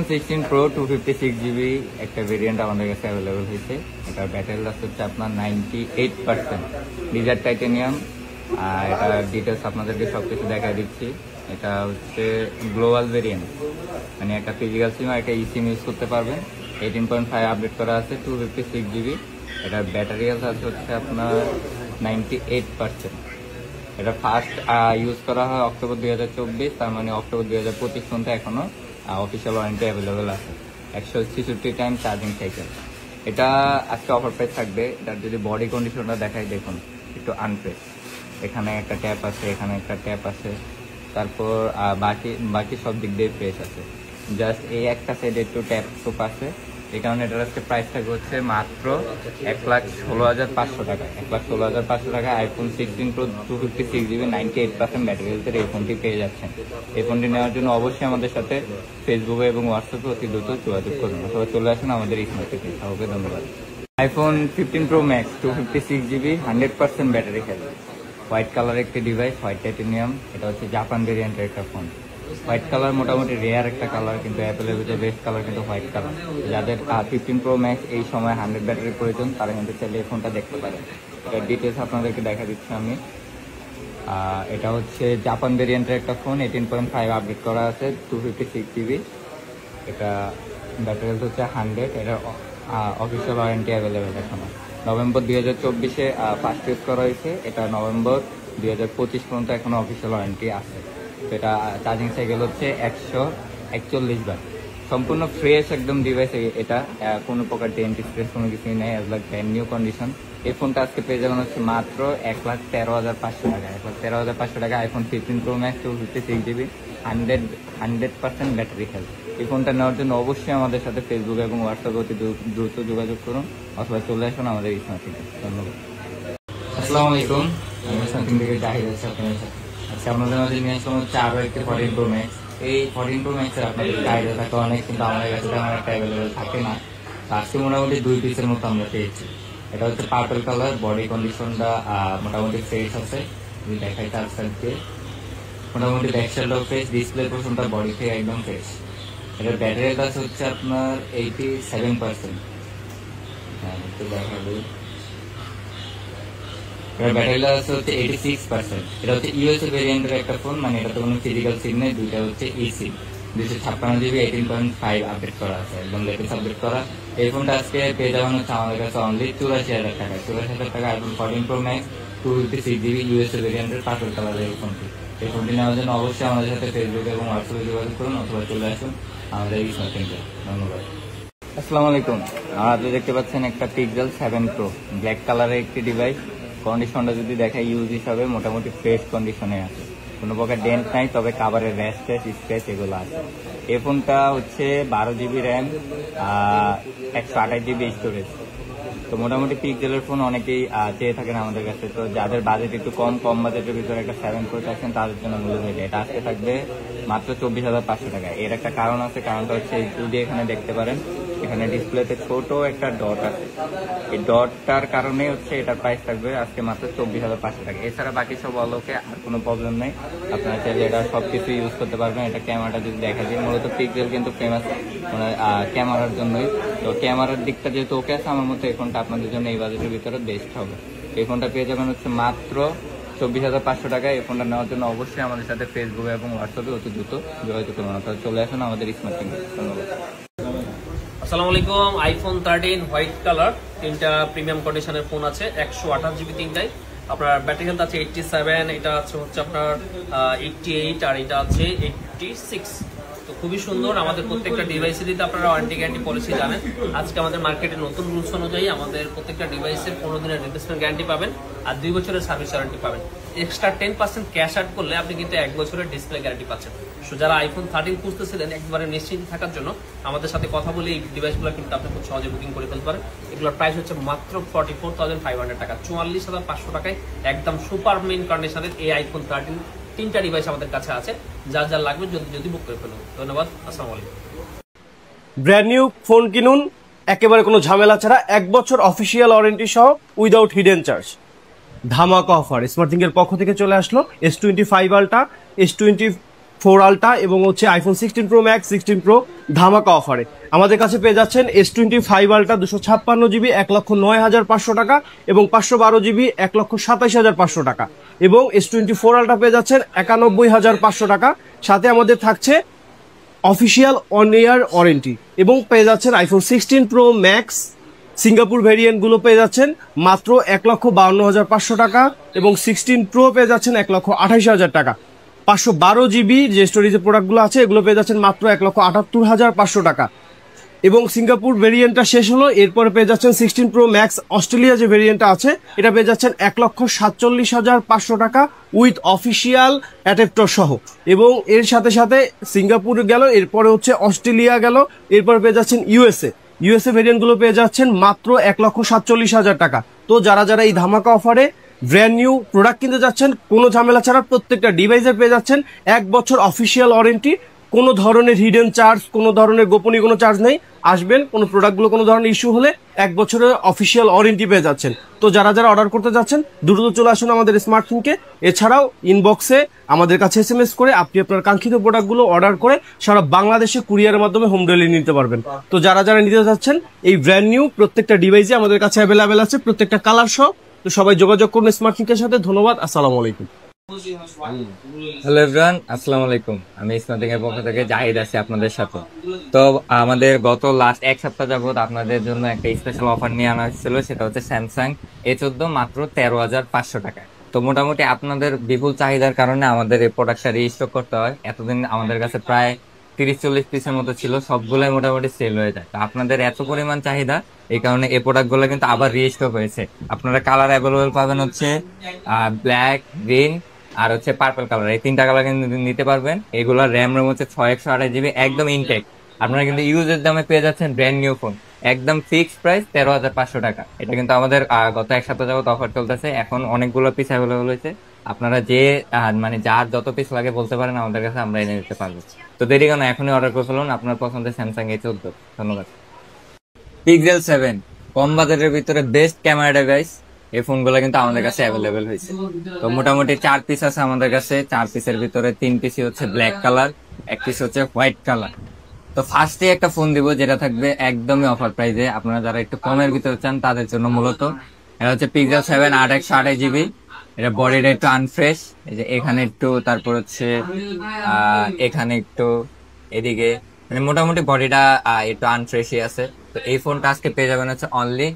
16 Pro 256GB একটা variant আমাদের কাছে অ্যাভেলেবল হয়েছে। এটার ব্যাটারি লাস্ট হচ্ছে আপনার 98%, ডিজার টাইটেনিয়াম। এটার ডিটেলস আপনাদেরকে সবকিছু দেখা দিচ্ছি। এটা হচ্ছে গ্লোবাল ভেরিয়েন্ট, মানে একটা ফিজিক্যাল সিম আর একটা ইসিম ইউজ করতে পারবেন। 18.5 আপডেট করা আছে, 256GB। এটার ব্যাটারি হেলথ হচ্ছে আপনার 98%। এটা ফার্স্ট ইউজ করা হয় অক্টোবর 2024, তার মানে অক্টোবর 2025 পর্যন্ত এখনো অফিসিয়াল ওয়ারেন্টি অ্যাভেলেবেল আছে। 166 টাইম চার্জিং সাইকেল। এটা আজকে অফার প্রাইস থাকবে। এটার যদি বডি কন্ডিশনটা দেখাই, দেখুন একটু আনফ্রেশ। এখানে একটা ট্যাপ আছে, এখানে একটা ট্যাপ আছে, তারপর বাকি সব দিক দিয়ে ফ্রেশ আছে। জাস্ট এই একটা সাইডে একটু ট্যাপ টুপ আছে। এই কারণে এটার আজকে প্রাইস থাকবে হচ্ছে মাত্র 1,16,500 টাকা। 1,16,500 টাকা আইফোন 16 Pro 256GB 98% ব্যাটারি হেলথের এই ফোনটি পেয়ে যাচ্ছেন। এই ফোনটি নেওয়ার জন্য অবশ্যই আমাদের সাথে ফেসবুকে এবং হোয়াটসঅ্যাপে অতি দ্রুত যোগাযোগ করুন, অথবা চলে আসুন আমাদের স্মার্ট থেকে। সবাইকে ধন্যবাদ। IPhone 15 Pro Max 256GB 100% battery health, white colour একটি ডিভাইস, হোয়াইট টাইটেনিয়াম। এটা হচ্ছে জাপান ভেরিয়েন্টের একটা ফোন। হোয়াইট কালার মোটামুটি রেয়ার একটা কালার, কিন্তু অ্যাপেলের ভিতরে বেস্ট কালার কিন্তু হোয়াইট কালার। যাদের 15 Pro Max এই সময় 100 ব্যাটারির প্রয়োজন, তারা কিন্তু চাইলে এই ফোনটা দেখতে পারেন। এটার ডিটেলস আপনাদেরকে দেখা দিচ্ছি আমি। এটা হচ্ছে জাপান ভেরিয়েন্টের একটা ফোন, 18.5 আপডেট করা আছে, 256GB। এটা ব্যাটারি হেলথ হচ্ছে 100। এটা অফিসিয়াল ওয়ারেন্টি অ্যাভেলেবেল এখনো। নভেম্বর 2024-এ ফার্স্ট ইউজ করা হয়েছে। এটা নভেম্বর 2025 পর্যন্ত এখনো অফিসিয়াল ওয়ারেন্টি আছে। তো এটা চার্জিং সাইকেল হচ্ছে 141 বার। সম্পূর্ণ ফ্রেশ একদম ডিভাইস এটা, কোনো প্রকার ডেন্ট স্ক্র্যাচ কোনো কিছুই নেই, as like brand new condition. এই ফোনটা আজকে পেয়ে যাবেন হচ্ছে মাত্র 1,13,500 টাকা। 1,13,500 টাকা iPhone 15 Pro Max 256GB 100% battery health. এই ফোনটা নেওয়ার জন্য অবশ্যই আমাদের সাথে ফেসবুক এবং হোয়াটসঅ্যাপে অতি দ্রুত যোগাযোগ করুন, অথবা চলে আসুন আমাদের স্মার্ট থেকে। ধন্যবাদ। আসসালামু আলাইকুম, আমি সামথিং থেকে জাহিদ আছি আপনাদের সাথে। আচ্ছা, আপনাদের মাঝে নিয়ে আসলাম হচ্ছে আরো একটি 14 Pro Max। এই 14 Pro Max এর আপনাদের চাহিদা থাকে অনেক, কিন্তু আমাদের কাছে তেমন একটা অ্যাভেলেবেল থাকে না। আজকে মোটামুটি 2 পিসের মতো আমরা পেয়েছি। এটা হচ্ছে পার্পল কালার, বডি কন্ডিশনটা মোটামুটি ফ্রেশ আছে। যদি দেখাই তার সাথে মোটামুটি ব্যাকসাইডটাও ফ্রেশ, ডিসপ্লে পোর্শনটা বডি থেকে একদম ফ্রেশ। এটার ব্যাটারি কাজ হচ্ছে আপনার 87%। হ্যাঁ, একটু দেখাবো। ব্যাটারি লাইফ হচ্ছে 86%। এটা হচ্ছে ইউএসএ ভেরিয়েন্টের একটা ফোন, মানে এটাতে কোনো ফিজিক্যাল সিম নেই, দুইটা হচ্ছে ই সিম। 256GB 18.5 আপডেট করা আছে, একদম লেটেস্ট আপডেট করা। এই ফোনটা আজকে পেয়ে যাবেন হচ্ছে আমাদের কাছে অনলি 84,000 টাকা। 84,000 টাকা iPhone 14 Pro Max 256GB USA ভেরিয়েন্টের পার্পল কালারের এই ফোনটি। এই ফোনটি নেওয়ার জন্য অবশ্যই আমাদের সাথে ফেসবুক এবং হোয়াটসঅ্যাপে যোগাযোগ করুন, অথবা চলে আসুন আমাদের এই স্মার্ট সেন্টারে। ধন্যবাদ। আসসালামু আলাইকুম, আপনি দেখতে পাচ্ছেন একটা পিক্সেল 7 Pro ব্ল্যাক কালারের একটি ডিভাইস। কন্ডিশনটা যদি দেখায় ইউজ হিসাবে মোটামুটি ফ্রেশ কন্ডিশনে আছে, কোনো প্রকার ডেন্ট নাই, তবে কাভারের স্ক্র্যাচ এগুলো আছে। এই ফোনটা হচ্ছে 12GB র্যাম, 128GB স্টোরেজ। তো মোটামুটি পিক্সেলের ফোন অনেকেই চেয়ে থাকেন আমাদের কাছে। তো যাদের বাজেট একটু কম বাজেটের ভিতরে একটা 7 Pro চাচ্ছেন, তাদের জন্য মূল্য হয়ে যায়। এটা আজকে থাকবে মাত্র 24,500 টাকা। এর একটা কারণ আছে, কারণটা হচ্ছে যদি এখানে দেখতে পারেন, এখানে ডিসপ্লেতে ছোট একটা ডট আছে। এই ডটটার কারণে হচ্ছে এটার প্রাইস থাকবে আজকে মাত্র 24,500 টাকা। এছাড়া বাকি সব অলোকে আর কোনো প্রবলেম নেই, আপনারা চাইলে এটা সবকিছু ইউজ করতে পারবেন। এটা ক্যামেরাটা যদি দেখা যায়, মূলত পিক্সেল কিন্তু ফেমাস মানে ক্যামেরার জন্যই। তো ক্যামেরার দিকটা যেহেতু ওকে আছে, আমার মতো এই ফোনটা আপনাদের জন্য এই বাজেটের ভিতরে বেস্ট হবে। এই ফোনটা পেয়ে যাবেন হচ্ছে মাত্র 24,500 টাকায়। এই ফোনটা নেওয়ার জন্য অবশ্যই আমাদের সাথে ফেসবুক এবং হোয়াটসঅ্যাপে অতি দ্রুত যোগাযোগ করুন, অর্থাৎ চলে আসুন আমাদের স্মার্ট টিমে। ধন্যবাদ। আসসালামু আলাইকুম, আইফোন 13 হোয়াইট কালার, তিনটা প্রিমিয়াম কন্ডিশনের ফোন আছে, 128GB তিনটাই। আপনার ব্যাটারি হেলথ আছে 87, এটা হচ্ছে আপনার 88, আর এটা আছে 86। তো খুবই সুন্দর। আমাদের প্রত্যেকটা ডিভাইসে দিতে আপনারা ওয়ারেন্টি গ্যারান্টি পলিসি জানেন। আজকে আমাদের মার্কেটে নতুন রুলস অনুযায়ী আমাদের প্রত্যেকটা ডিভাইসের 15 দিনের রিপ্লেসমেন্ট গ্যারান্টি পাবেন, আর 2 বছরের সার্ভিস ওয়ারেন্টি পাবেন। এক্সট্রা 10% ক্যাশ আউট করলে আপনি কিন্তু 1 বছরের ডিসপ্লে গ্যারান্টি পাচ্ছেন। সো যারা আইফোন 13 খুঁজতেছিলেন একবারে নিশ্চিন্ত থাকার জন্য, আমাদের সাথে কথা বলে এই ডিভাইসগুলো কিন্তু আপনি খুব সহজে বুকিং করে ফেলতে পারেন। এগুলোর প্রাইস হচ্ছে মাত্র 44,500 টাকা, 44,500 টাকায় একদম সুপার মেইন কন্ডিশনের এই আইফোন 13 তিনটা ডিভাইস আমাদের কাছে আছে। যা যা লাগবে যদি বুক করে ফেলুন। ধন্যবাদ, আসসালামু আলাইকুম। ব্র্যান্ড নিউ ফোন কিনুন একেবারে কোনো ঝামেলা ছাড়া, 1 বছর অফিসিয়াল ওয়ারেন্টি সহ উইদাউট হিডেন চার্জ। ধামাকা অফার স্মার্টথিং এর পক্ষ থেকে চলে আসলো S25 আলট্রা, S25 4 আলট্রা এবং হচ্ছে আইফোন 16 প্রো ম্যাক্স 16 প্রো ধামাকা অফারে আমাদের কাছে পেয়ে যাচ্ছেন S25 আলট্রা 256 জিবি 1,09,500 টাকা এবং 512 জিবি 1,27,500 টাকা এবং S24 আলট্রা পেয়ে যাচ্ছেন 91,500 টাকা। সাথে আমাদের থাকছে অফিসিয়াল 1 ইয়ার ওয়ারেন্টি এবং পেয়ে যাচ্ছেন আইফোন 16 প্রো ম্যাক্স সিঙ্গাপুর ভেরিয়েন্টগুলো পেয়ে যাচ্ছেন মাত্র 1,52,500 টাকা এবং 16 প্রো পেয়ে যাচ্ছেন 1,28,000 টাকা। 512 জিবি যে স্টোরেজের প্রোডাক্টগুলো আছে এগুলো পেয়ে যাচ্ছেন মাত্র 1,78,500 টাকা এবং সিঙ্গাপুর ভেরিয়েন্টটা শেষ হলো, এরপরে পেয়ে যাচ্ছেন 16 প্রো ম্যাক্স অস্ট্রেলিয়া যে ভেরিয়েন্টটা আছে এটা পেয়ে যাচ্ছেন 1,47,500 টাকা উইথ অফিসিয়াল অ্যাডাপ্টার সহ এবং এর সাথে সাথে সিঙ্গাপুর গেল, এরপরে হচ্ছে অস্ট্রেলিয়া গেল, এরপরে পেয়ে যাচ্ছেন ইউএসএ ভেরিয়েন্টগুলো পেয়ে যাচ্ছেন মাত্র 1,47,000 টাকা। তো যারা যারা এই ধামাকা অফারে ব্র্যান্ড নিউ প্রোডাক্ট কিনতে যাচ্ছেন কোনো ঝামেলা ছাড়া প্রত্যেকটা ডিভাইসে পেয়ে যাচ্ছেন 1 বছর অফিসিয়াল ওয়ারেন্টি, কোনো ধরনের হিডেন চার্জ, কোনো ধরনের গোপনীয় কোনো চার্জ নেই। আসবেন, কোনো প্রোডাক্টগুলো কোনো ধরনের ইস্যু হলে 1 বছরের অফিসিয়াল ওয়ারেন্টি পেয়ে যাচ্ছেন। তো যারা যারা অর্ডার করতে যাচ্ছেন দ্রুত চলে আসুন আমাদের স্মার্টফোনকে। এছাড়াও ইনবক্সে আমাদের কাছে SMS করে আপনি আপনার কাঙ্ক্ষিত প্রোডাক্টগুলো অর্ডার করে সারা বাংলাদেশে কুরিয়ারের মাধ্যমে হোম ডেলিভারি নিতে পারবেন। তো যারা যারা নিতে যাচ্ছেন এই ব্র্যান্ড নিউ প্রত্যেকটা ডিভাইসে আমাদের কাছে অ্যাভেলেবেল আছে, প্রত্যেকটা কালার সহ। তো সবাই যোগাযোগ করুন স্মার্টফোনের সাথে। ধন্যবাদ, আসসালামু আলাইকুম। হ্যালো এভরিওয়ান, আসসালামু আলাইকুম। আমি স্মার্টিং এর পক্ষ থেকে জাহিদ আছি আপনাদের সাথে। তো আমাদের গত লাস্ট 1 সপ্তাহ যাবত আপনাদের জন্য একটা স্পেশাল অফার নিয়ে আনা হয়েছিল, সেটা হচ্ছে স্যামসাং A14 মাত্র 13,500 টাকায়। তো মোটামুটি আপনাদের বিপুল চাহিদার কারণে আমাদের এই প্রোডাক্টটা রিস্টক করতে হয়। এতদিন আমাদের কাছে প্রায় 30-40 পিসের মতো ছিল, সবগুলাই মোটামুটি সেল হয়ে যায়। তো আপনাদের এত পরিমাণ চাহিদা, এই কারণে এই প্রোডাক্টগুলো কিন্তু আবার রিস্টক হয়েছে। আপনারা কালার অ্যাভেলেবল পাবেন হচ্ছে ব্ল্যাক, গ্রিন আর হচ্ছে পার্পল কালার, এই 3টা কালার কিন্তু নিতে পারবেন। এগুলোর র্যাম হচ্ছে 6/128 জিবি, একদম ইনটেক। আপনারা কিন্তু ইউজের দামে পেয়ে যাচ্ছেন ব্র্যান্ড নিউ ফোন, একদম ফিক্সড প্রাইস 13,500 টাকা। এটা কিন্তু আমাদের গত 1 সপ্তাহ যাবত অফার চলতেছে। এখন অনেকগুলো পিস অ্যাভেলেবল হয়েছে, আপনারা যে মানে যার যত পিস লাগে বলতে পারেন, আমাদের কাছে আমরা এনে দিতে পারবো। তো দেরি কেন, এখনই অর্ডার করে ফেলুন আপনার পছন্দের স্যামসাং A14। ধন্যবাদ। পিক্সেল 7 কম বাজেটের ভিতরে বেস্ট ক্যামেরা ডিভাইস, এই ফোনগুলো কিন্তু আমাদের কাছে অ্যাভেলেবেল হয়েছে। তো মোটামুটি 4 পিস আছে আমাদের কাছে। 4 পিসের ভিতরে 3 পিসই হচ্ছে ব্ল্যাক কালার, 1 পিস হচ্ছে হোয়াইট কালার। তো ফার্স্টে একটা ফোন দিব যেটা থাকবে একদমই অফার প্রাইসে। আপনারা যারা একটু কমের ভিতরে চান তাদের জন্য মূলত এটা হচ্ছে পিক্সেল 7 8/128 জিবি। এটা বডিটা একটু আনফ্রেশ, এই যে এখানে একটু, তারপর হচ্ছে এখানে একটু, এদিকে, মানে মোটামুটি বডিটা একটু আনফ্রেশই আছে। তো এই ফোনটা আজকে পেয়ে যাবেন হচ্ছে অনলি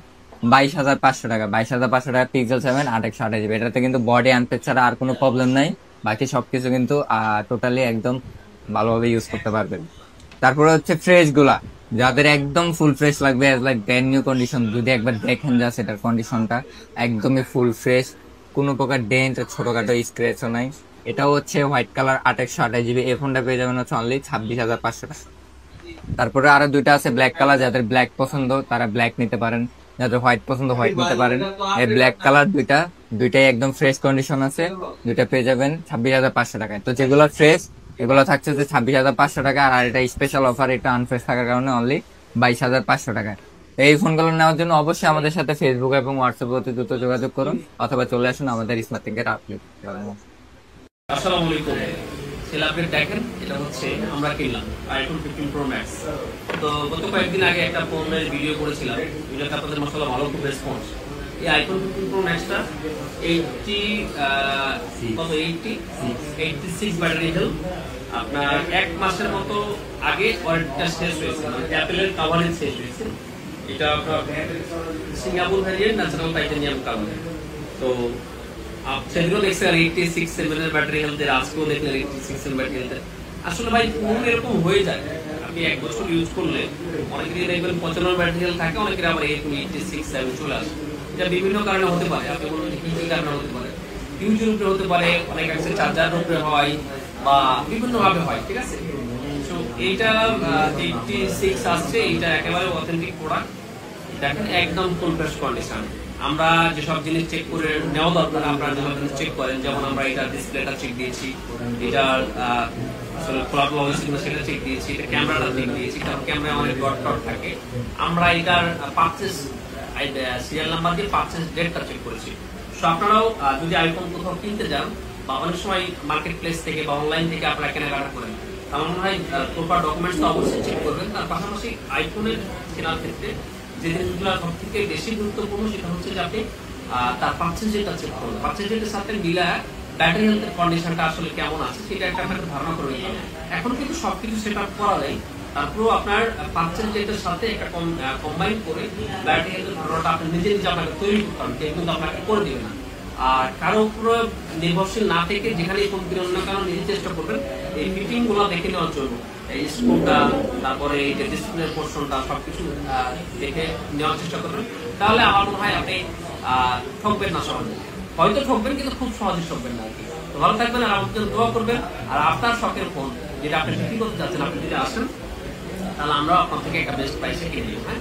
22,500 টাকা। 22,500 টাকা পিক্সেল 7 8/128 জিবি। এটাতে কিন্তু বডি আনফ্রেশ ছাড়া আর কোনো প্রবলেম নাই, বাকি সবকিছু কিন্তু টোটালি একদম ভালোভাবে ইউজ করতে পারবেন। তারপরে হচ্ছে ফ্রেশ গুলা, যাদের একদম ফুল ফ্রেশ লাগবে, লাইক ব্র্যান্ড নিউ কন্ডিশন, যদি একবার দেখেন যা সেটার কন্ডিশনটা একদমই ফুল ফ্রেশ, কোনো প্রকার ডেন্ট ছোটখাটো স্ক্র্যাচও নাই। এটাও হচ্ছে হোয়াইট কালার 8/128 জিবি। এই ফোনটা পেয়ে যাবেন হচ্ছে অনলি 26,500 টাকা। তারপরে আরো 2টা আছে ব্ল্যাক কালার, যাদের ব্ল্যাক পছন্দ তারা ব্ল্যাক নিতে পারেন, যাদের হোয়াইট পছন্দ হোয়াইট নিতে পারেন। এই ব্ল্যাক কালার দুইটাই একদম ফ্রেশ কন্ডিশন আছে, 2টা পেয়ে যাবেন 26,500 টাকায়। তো যেগুলো ফ্রেশ এগুলো থাকছে যে 26,500 টাকা, আর এটা স্পেশাল অফার, এটা আনফ্রেশ থাকার কারণে অনলি 22,500 টাকায়। এই ফোনগুলো নেওয়ার জন্য অবশ্যই আমাদের সাথে ফেসবুক এবং হোয়াটসঅ্যাপে অতি দ্রুত যোগাযোগ করুন, অথবা চলে আসুন আমাদের স্মার্টফোনের আপডেট। আসসালামু আলাইকুম। সেল আপডেট দেখেন, এটা হচ্ছে আমরা কিনলাম আইফোন 15 প্রো ম্যাক্স। তো গত কয়েকদিন আগে একটা ফোনের ভিডিও করেছিলাম, ভিডিওতে আপনাদের মাশাআল্লাহ ভালো খুব রেসপন্স। এই আইফোন 15 প্রো ম্যাক্সটা 86 ব্যাটারি হেলথ। আপনার 1 মাসের মতো আগে ওয়ারেন্টিটা শেষ হয়েছে, মানে অ্যাপেলের কাভারেজ শেষ হয়েছে। এটা আপনার Singapore variant, natural titanium coverage. তো সেদিনও দেখছেন 86 এর ব্যাটারি হেলথের, আজকেও দেখলেন 86 ব্যাটারি হেলথের। আসলে ভাই ফোন এরকম হয়ে যায়, আপনি 1 বছর ইউজ করলে অনেকেরই দেখবেন 95 ব্যাটারি হেলথ থাকে, অনেকের আবার 86 7 চলে আসে। এটা বিভিন্ন কারণে হতে পারে, আপনি বলুন যে কি কি কারণে হতে পারে। ইউজের উপরে হতে পারে, অনেক আছে চার্জারের উপরে হয়, বা বিভিন্ন ভাবে হয়, ঠিক আছে। তো এইটা 86 আসছে, এটা একেবারে অথেন্টিক প্রোডাক্ট। দেখেন একদম ফুল ফ্রেশ কন্ডিশন। আমরা যেসব জিনিস চেক করে নেওয়া দরকার, আপনারা যেসব জিনিস চেক করেন, যেমন আমরা এটা ডিসপ্লেটা চেক দিয়েছি, এটার আসলে খোলা খোলা হয়েছে কিনা সেটা চেক দিয়েছি, এটা ক্যামেরাটা চেক দিয়েছি, কারণ ক্যামেরায় অনেক ডট টট থাকে। আমরা এটার পারচেজ সিরিয়াল নাম্বার দিয়ে পারচেজ ডেটটা চেক করেছি। সো আপনারাও যদি আইফোন কোথাও কিনতে যান, বা অনেক সময় মার্কেট প্লেস থেকে বা অনলাইন থেকে আপনারা কেনাকাটা করেন, আমার মনে হয় প্রপার ডকুমেন্টস তো অবশ্যই চেক করবেন। তার পাশাপাশি আইফোনের কেনার ক্ষেত্রে যে জিনিসগুলো সব থেকে বেশি গুরুত্বপূর্ণ সেটা হচ্ছে যে আপনি তার পার্সেন্টেজটা চেক করবেন। পার্সেন্টেজের সাথে মিলায় ব্যাটারি হেলথের কন্ডিশনটা আসলে কেমন আছে সেটা একটা আপনাকে ধারণা করে নিতে হবে। এখন কিন্তু সবকিছু সেট আপ করা যায়, তারপরেও আপনার পার্সেন্টেজের সাথে একটা কম্বাইন করে ব্যাটারি হেলথের ধারণাটা আপনি নিজে নিজে আপনাকে তৈরি করতে হবে, কেউ কিন্তু আপনাকে করে দেবে না। আর কারো উপরে নির্ভরশীল না থেকে যেখানে ফোন কিনুন না কেন নিজে চেষ্টা করবেন এই ফিটিং গুলো দেখে নেওয়ার জন্য, এই স্ক্রুটা, তারপরে এই যে ডিসপ্লে পোর্শনটা সবকিছু দেখে নেওয়ার চেষ্টা করবেন। তাহলে আমার মনে হয় আপনি ঠকবেন না সহজে, হয়তো ঠকবেন কিন্তু খুব সহজে ঠকবেন না আর কি। তো ভালো থাকবেন আর আমাদের জন্য দোয়া করবেন। আর আপনার শখের ফোন যেটা আপনি বিক্রি করতে যাচ্ছেন আপনি যদি আসেন তাহলে আমরা আপনার থেকে একটা বেস্ট প্রাইসে কিনে নেব। হ্যাঁ।